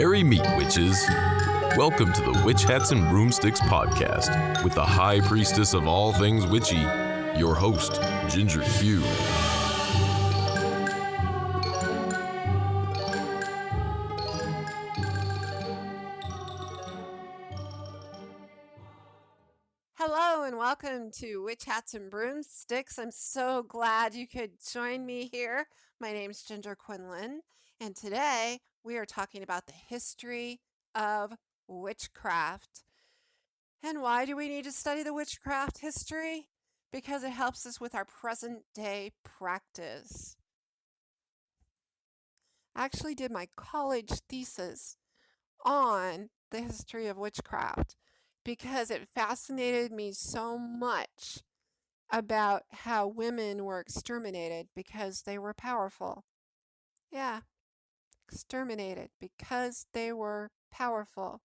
Merry meet, witches. Welcome to the Witch Hats and Broomsticks podcast with the high priestess of all things witchy, your host, Ginger Q. Hello and welcome to Witch Hats and Broomsticks. I'm so glad you could join me here. My name's Ginger Quinlan, and today we are talking about the history of witchcraft. And why do we need to study the witchcraft history? Because it helps us with our present day practice. I actually did my college thesis on the history of witchcraft because it fascinated me so much about how women were exterminated because they were powerful. Yeah, exterminated because they were powerful.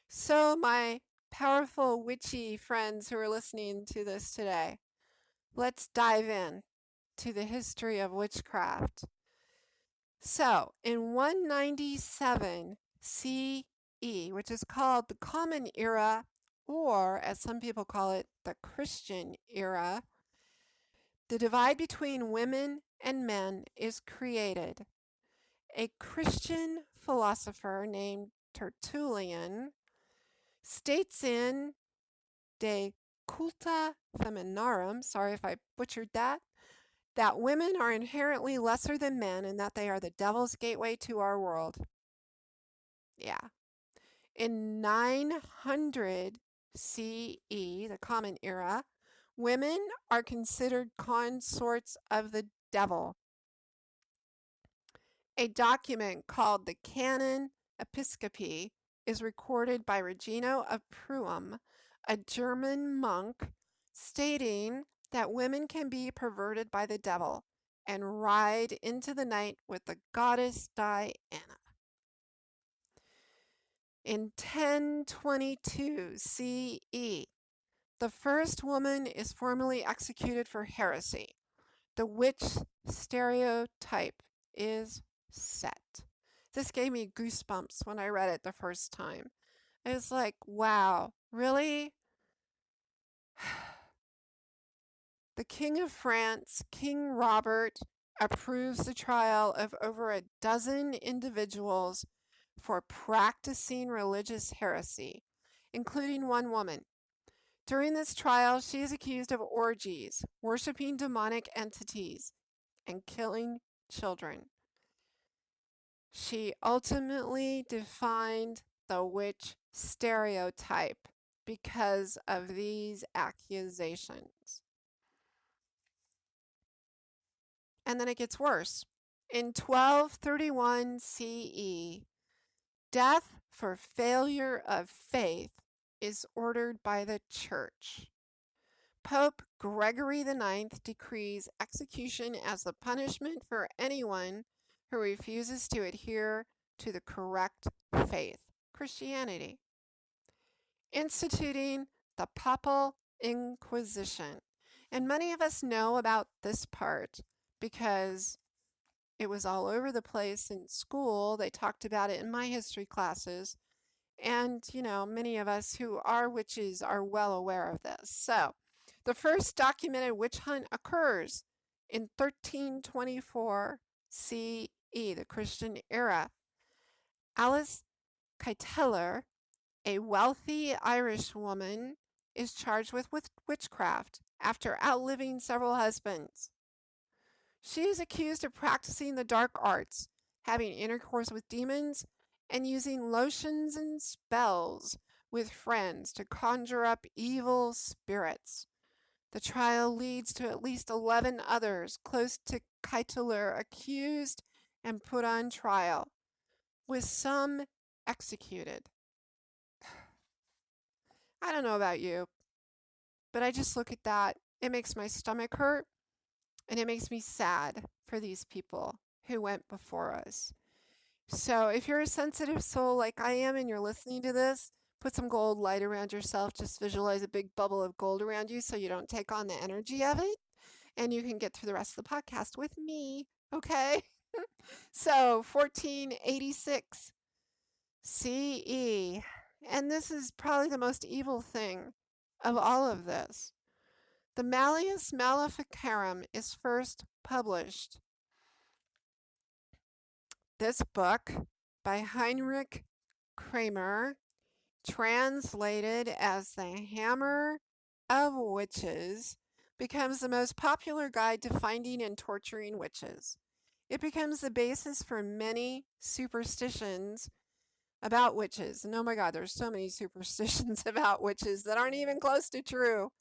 So, my powerful witchy friends who are listening to this today, let's dive in to the history of witchcraft. So, in 197 CE, which is called the Common Era, or as some people call it, the Christian Era, the divide between women and men is created. A Christian philosopher named Tertullian states in De Culta Feminarum, sorry if I butchered that women are inherently lesser than men and that they are the devil's gateway to our world. Yeah. In 900 CE, the Common Era, women are considered consorts of the devil. A document called the Canon Episcopi is recorded by Regino of Pruum, a German monk, stating that women can be perverted by the devil and ride into the night with the goddess Diana. In 1022 CE, the first woman is formally executed for heresy. The witch stereotype is set. This gave me goosebumps when I read it the first time. I was like, wow, really? The King of France, King Robert, approves the trial of over a dozen individuals for practicing religious heresy, including one woman. During this trial, she is accused of orgies, worshiping demonic entities, and killing children. She ultimately defined the witch stereotype because of these accusations. And then it gets worse. In 1231 CE, death for failure of faith is ordered by the church. Pope Gregory IX decrees execution as the punishment for anyone who refuses to adhere to the correct faith, Christianity, instituting the Papal Inquisition. And many of us know about this part because it was all over the place in school. They talked about it in my history classes. And, many of us who are witches are well aware of this. So, the first documented witch hunt occurs in 1324 CE, the Christian era. Alice Cuddler, a wealthy Irish woman, is charged with witchcraft after outliving several husbands. She is accused of practicing the dark arts, having intercourse with demons, and using lotions and spells with friends to conjure up evil spirits. The trial leads to at least 11 others close to Cuddler accused and put on trial, with some executed. I don't know about you, but I just look at that. It makes my stomach hurt, and it makes me sad for these people who went before us. So if you're a sensitive soul like I am and you're listening to this, put some gold light around yourself. Just visualize a big bubble of gold around you so you don't take on the energy of it. And you can get through the rest of the podcast with me, okay? So 1486, CE. And this is probably the most evil thing of all of this. The Malleus Maleficarum is first published. This book by Heinrich Kramer, translated as The Hammer of Witches, becomes the most popular guide to finding and torturing witches. It becomes the basis for many superstitions about witches. And oh my God, there's so many superstitions about witches that aren't even close to true.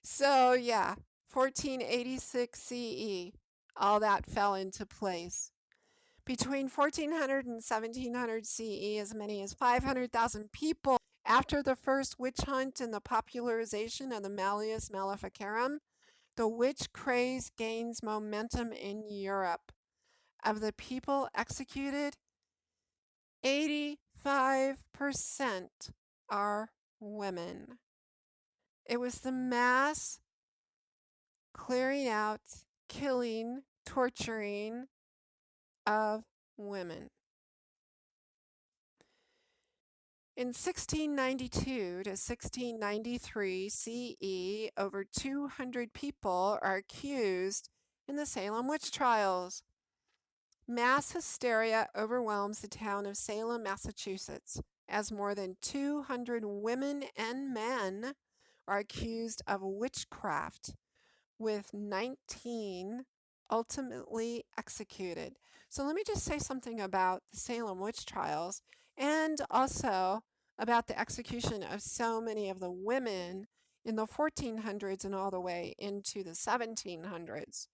So yeah, 1486 CE, all that fell into place. Between 1400 and 1700 CE, as many as 500,000 people, after the first witch hunt and the popularization of the Malleus Maleficarum, the witch craze gains momentum in Europe. Of the people executed, 85% are women. It was the mass clearing out, killing, torturing of women. In 1692 to 1693 CE, over 200 people are accused in the Salem witch trials. Mass hysteria overwhelms the town of Salem, Massachusetts, as more than 200 women and men are accused of witchcraft, with 19 ultimately executed. So let me just say something about the Salem witch trials and also about the execution of so many of the women in the 1400s and all the way into the 1700s.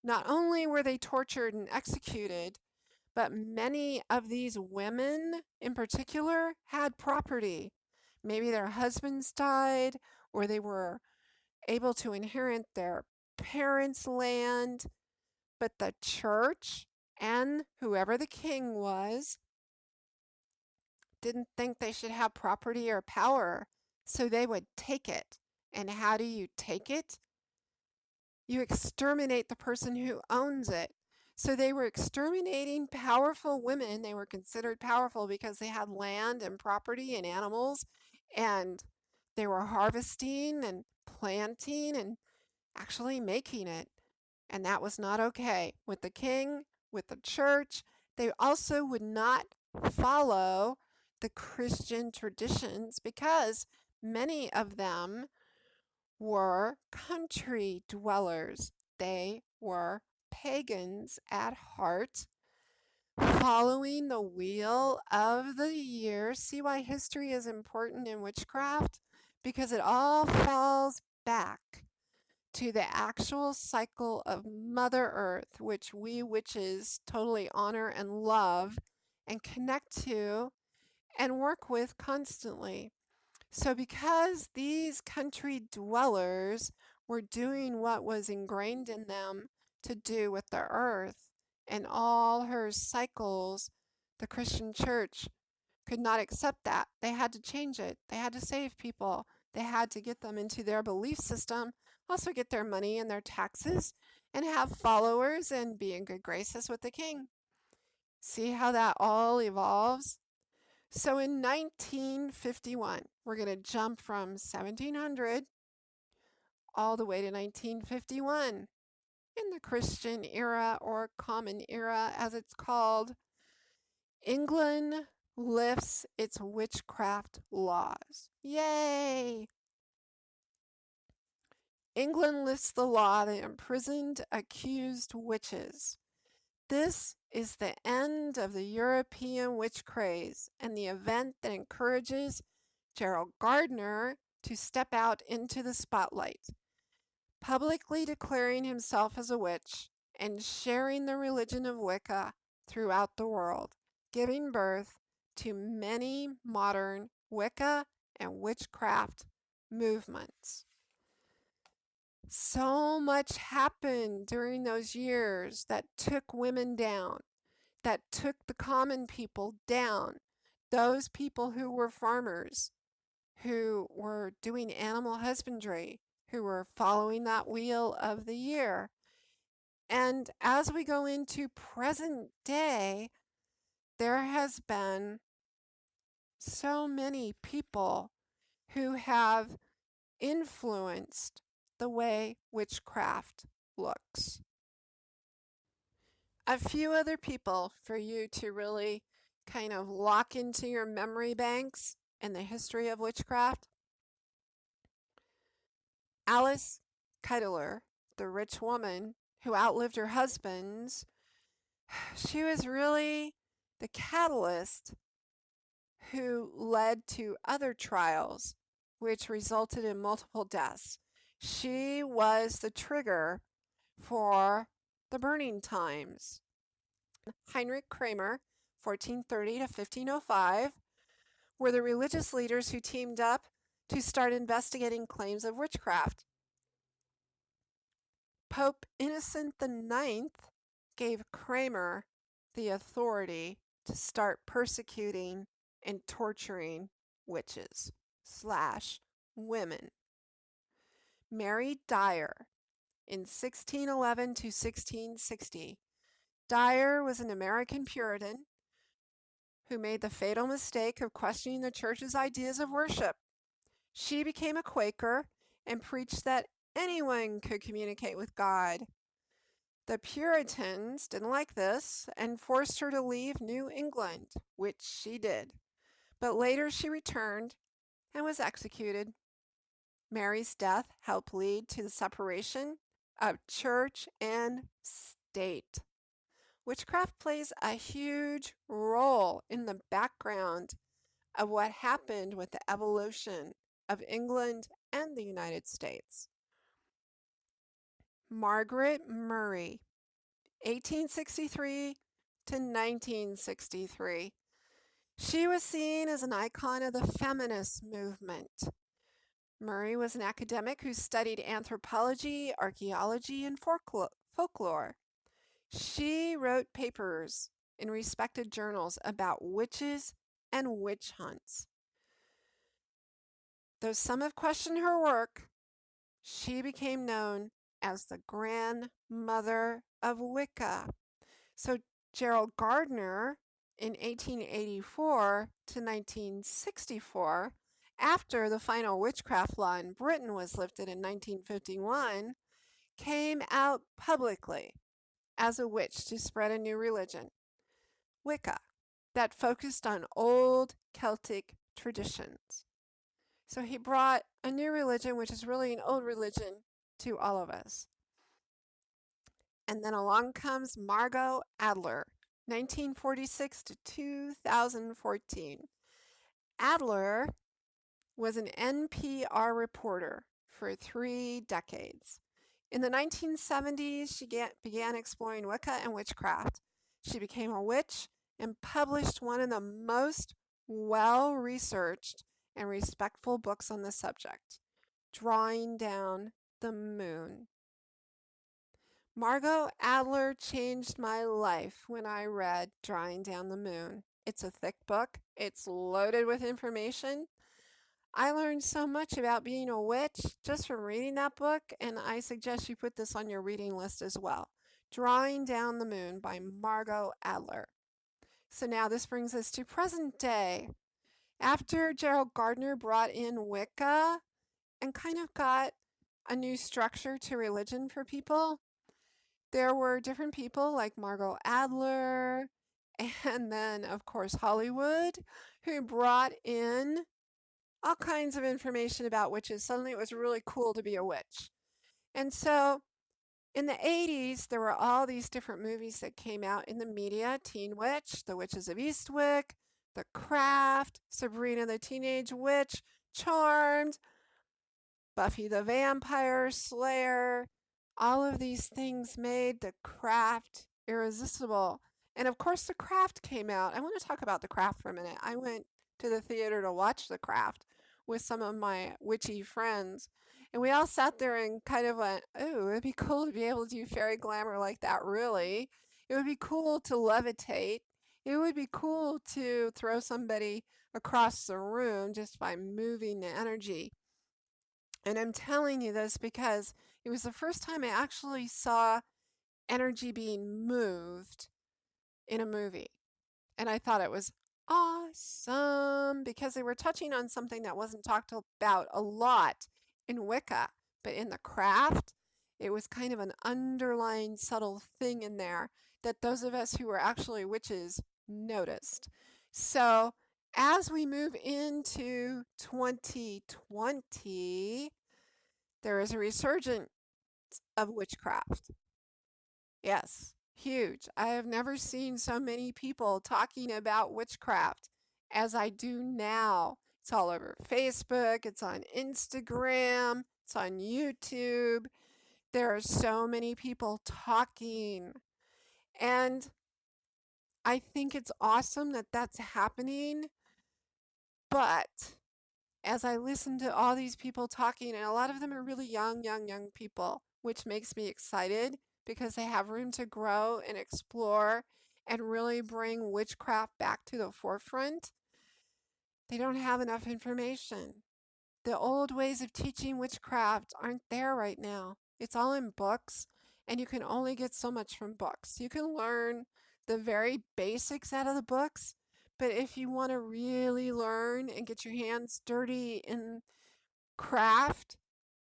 Not only were they tortured and executed, but many of these women in particular had property. Maybe their husbands died, or they were able to inherit their parents' land, but the church and whoever the king was didn't think they should have property or power, so they would take it. And how do you take it? You exterminate the person who owns it. So they were exterminating powerful women. They were considered powerful because they had land and property and animals, and they were harvesting and planting and actually making it. And that was not okay with the king, with the church. They also would not follow the Christian traditions because many of them were country dwellers. They were pagans at heart, following the wheel of the year. See why history is important in witchcraft? Because it all falls back to the actual cycle of Mother Earth, which we witches totally honor and love and connect to and work with constantly. So because these country dwellers were doing what was ingrained in them to do with the earth and all her cycles, the Christian church could not accept that. They had to change it. They had to save people. They had to get them into their belief system, also get their money and their taxes, and have followers and be in good graces with the king. See how that all evolves? So in 1951, we're going to jump from 1700 all the way to 1951 in the Christian era, or Common Era as it's called. England lifts its witchcraft laws. Yay! England lifts the law that imprisoned accused witches. This is the end of the European witch craze and the event that encourages Gerald Gardner to step out into the spotlight, publicly declaring himself as a witch and sharing the religion of Wicca throughout the world, giving birth to many modern Wicca and witchcraft movements. So much happened during those years that took women down, that took the common people down, those people who were farmers, who were doing animal husbandry, who were following that wheel of the year. And as we go into present day, there has been so many people who have influenced the way witchcraft looks. A few other people for you to really kind of lock into your memory banks in the history of witchcraft. Alice Cuddler, the rich woman who outlived her husbands, she was really the catalyst who led to other trials, which resulted in multiple deaths. She was the trigger for the burning times. Heinrich Kramer, 1430 to 1505, were the religious leaders who teamed up to start investigating claims of witchcraft. Pope Innocent IX gave Kramer the authority to start persecuting and torturing witches / women. Mary Dyer in 1611 to 1660. Dyer was an American Puritan who made the fatal mistake of questioning the church's ideas of worship. She became a Quaker and preached that anyone could communicate with God. The Puritans didn't like this and forced her to leave New England, which she did. But later she returned and was executed. Mary's death helped lead to the separation of church and state. Witchcraft plays a huge role in the background of what happened with the evolution of England and the United States. Margaret Murray, 1863 to 1963. She was seen as an icon of the feminist movement. Murray was an academic who studied anthropology, archaeology, and folklore. She wrote papers in respected journals about witches and witch hunts. Though some have questioned her work, she became known as the grandmother of Wicca. So Gerald Gardner in 1884 to 1964, after the final witchcraft law in Britain was lifted in 1951, came out publicly as a witch to spread a new religion, Wicca, that focused on old Celtic traditions. So he brought a new religion, which is really an old religion, to all of us. And then along comes Margot Adler, 1946 to 2014. Adler was an NPR reporter for 3 decades. In the 1970s, she began exploring Wicca and witchcraft. She became a witch and published one of the most well-researched and respectful books on the subject, Drawing Down the Moon. Margot Adler changed my life when I read Drawing Down the Moon. It's a thick book. It's loaded with information. I learned so much about being a witch just from reading that book, and I suggest you put this on your reading list as well. Drawing Down the Moon by Margot Adler. So now this brings us to present day. After Gerald Gardner brought in Wicca and kind of got a new structure to religion for people, there were different people like Margot Adler and then, of course, Hollywood, who brought in all kinds of information about witches. Suddenly it was really cool to be a witch. And so in the 80s, there were all these different movies that came out in the media: Teen Witch, The Witches of Eastwick, The Craft, Sabrina the Teenage Witch, Charmed, Buffy the Vampire Slayer. All of these things made The Craft irresistible. And of course, The Craft came out. I want to talk about The Craft for a minute. I went to the theater to watch The Craft with some of my witchy friends. And we all sat there and kind of went, oh, it'd be cool to be able to do fairy glamour like that, really. It would be cool to levitate. It would be cool to throw somebody across the room just by moving the energy. And I'm telling you this because it was the first time I actually saw energy being moved in a movie. And I thought it was awesome because they were touching on something that wasn't talked about a lot in Wicca, but in the craft, it was kind of an underlying subtle thing in there that those of us who were actually witches noticed. So as we move into 2020, there is a resurgence of witchcraft. Yes, huge. I have never seen so many people talking about witchcraft as I do now. It's all over Facebook, it's on Instagram, it's on YouTube. There are so many people talking. And I think it's awesome that that's happening. But as I listen to all these people talking, and a lot of them are really young people, which makes me excited because they have room to grow and explore and really bring witchcraft back to the forefront. They don't have enough information. The old ways of teaching witchcraft aren't there right now. It's all in books, and you can only get so much from books. You can learn the very basics out of the books, but if you want to really learn and get your hands dirty in craft,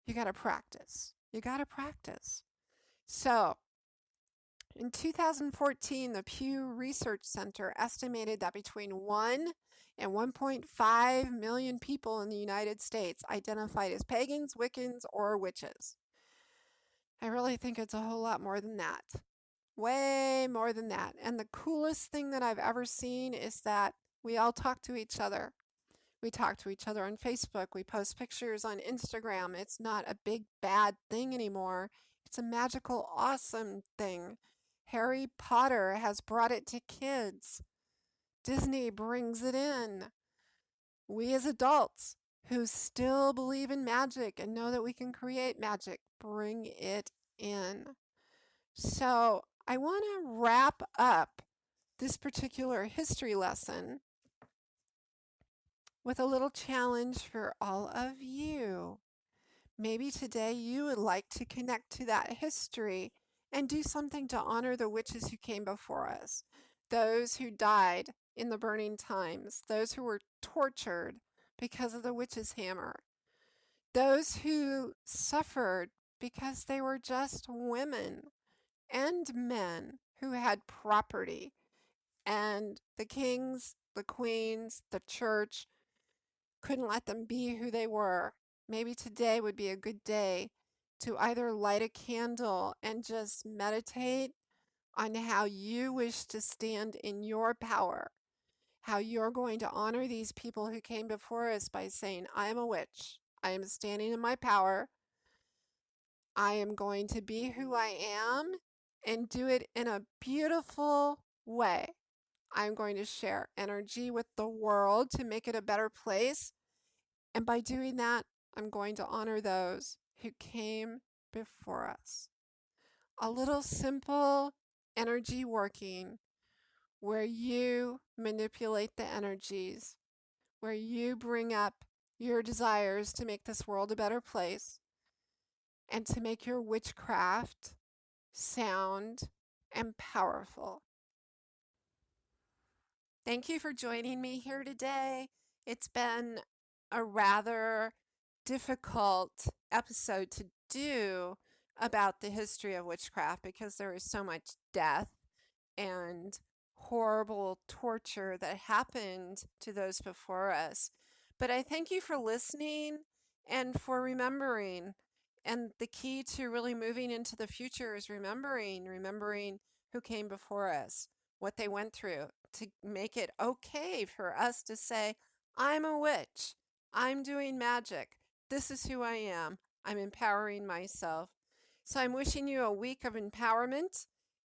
you got to practice. So, in 2014, the Pew Research Center estimated that between 1 and 1.5 million people in the United States identified as pagans, Wiccans, or witches. I really think it's a whole lot more than that. Way more than that. And the coolest thing that I've ever seen is that we all talk to each other. We talk to each other on Facebook. We post pictures on Instagram. It's not a big bad thing anymore. It's a magical, awesome thing. Harry Potter has brought it to kids. Disney brings it in. We as adults who still believe in magic and know that we can create magic, bring it in. So I want to wrap up this particular history lesson with a little challenge for all of you. Maybe today you would like to connect to that history and do something to honor the witches who came before us, those who died in the burning times, those who were tortured because of the witch's hammer, those who suffered because they were just women and men who had property, and the kings, the queens, the church couldn't let them be who they were. Maybe today would be a good day to either light a candle and just meditate on how you wish to stand in your power, how you're going to honor these people who came before us by saying, I am a witch. I am standing in my power. I am going to be who I am and do it in a beautiful way. I'm going to share energy with the world to make it a better place. And by doing that, I'm going to honor those who came before us. A little simple energy working where you manipulate the energies, where you bring up your desires to make this world a better place and to make your witchcraft sound and powerful. Thank you for joining me here today. It's been a rather difficult episode to do about the history of witchcraft because there is so much death and horrible torture that happened to those before us. But I thank you for listening and for remembering. And the key to really moving into the future is remembering who came before us, what they went through, to make it okay for us to say, I'm a witch. I'm doing magic. This is who I am. I'm empowering myself. So I'm wishing you a week of empowerment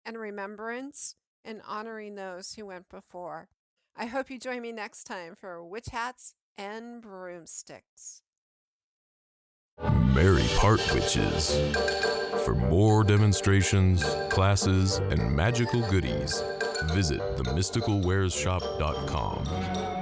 and remembrance and honoring those who went before. I hope you join me next time for Witch Hats and Broomsticks. Merry Part Witches. For more demonstrations, classes, and magical goodies, visit themysticalwareshop.com.